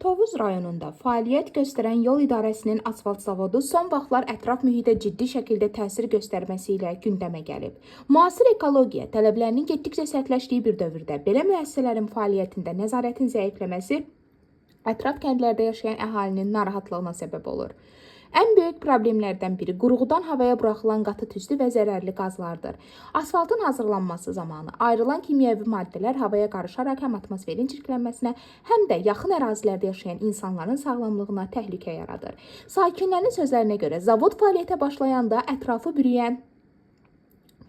Tovuz rayonunda fəaliyyət göstərən yol idarəsinin asfalt zavodu son vaxtlar ətraf mühitə ciddi şəkildə təsir göstərməsi ilə gündəmə gəlib. Müasir ekologiya tələblərinin getdikcə sərtləşdiyi bir dövrdə belə müəssisələrin fəaliyyətində nəzarətin zəifləməsi ətraf kəndlərdə yaşayan əhalinin narahatlığına səbəb olur. Ən böyük problemlərdən biri qurğudan havaya buraxılan qatı tüstü və zərərli qazlardır. Asfaltın hazırlanması zamanı ayrılan kimyəvi maddələr havaya qarışaraq həm atmosferin çirklənməsinə, həm də yaxın ərazilərdə yaşayan insanların sağlamlığına təhlükə yaradır. Sakinlərin sözlərinə görə zavod fəaliyyətə başlayanda ətrafı bürüyən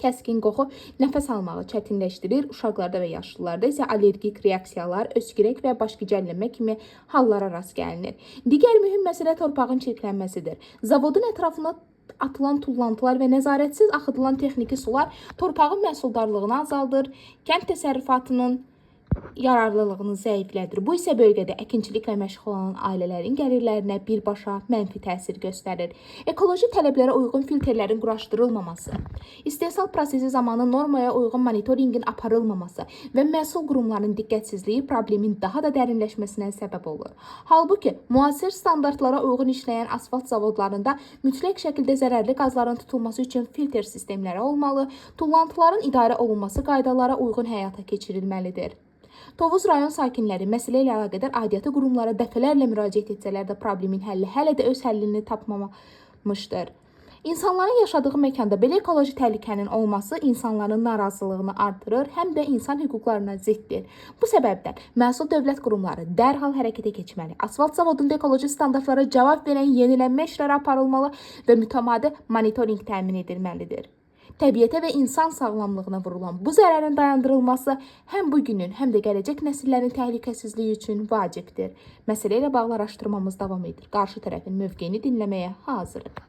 kəskin qoxu nəfəs almağı çətinləşdirir, uşaqlarda və yaşlılarda isə allergik reaksiyalar, öskürək və baş gicəllənmə kimi hallara rast gəlinir. Digər mühüm məsələ torpağın çirklənməsidir. Zavodun ətrafına atılan tullantılar və nəzarətsiz axıdılan texniki sular torpağın məhsuldarlığını azaldır, kənd təsərrüfatının yararlılığını zəiflədir. Bu isə bölgədə əkinçiliklə məşğul olan ailələrin gəlirlərinə birbaşa mənfi təsir göstərir. Ekoloji tələblərə uyğun filtrlərin quraşdırılmaması, istehsal prosesi zamanı normaya uyğun monitorinqin aparılmaması və məhsul qurumlarının diqqətsizliyi problemin daha da dərinləşməsinə səbəb olur. Halbuki, müasir standartlara uyğun işləyən asfalt zavodlarında mütləq şəkildə zərərli qazların tutulması üçün filtr sistemləri olmalı, tullantıların idarə olunması qaydalara uyğun həyata keçirilməlidir. Tovuz rayon sakinləri məsələ ilə əlaqədar aidiyyatı qurumlara dəfələrlə müraciət etsələr də problemin həlli hələ də öz həllini tapmamışdır. İnsanların yaşadığı məkanda belə ekoloji təhlükənin olması insanların narazılığını artırır, həm də insan hüquqlarına ziddir. Bu səbəbdən məsul dövlət qurumları dərhal hərəkətə keçməli, asfalt zavodunda ekoloji standartlara cavab verən yenilənmə işləri aparılmalı və mütəmadi monitorinq təmin edilməlidir. Təbiətə və insan sağlamlığına vurulan bu zərərin dayandırılması həm bugünün, həm də gələcək nəsillərin təhlükəsizliyi üçün vacibdir. Məsələ ilə bağlı araşdırmamız davam edir. Qarşı tərəfin mövqeyini dinləməyə hazırıq.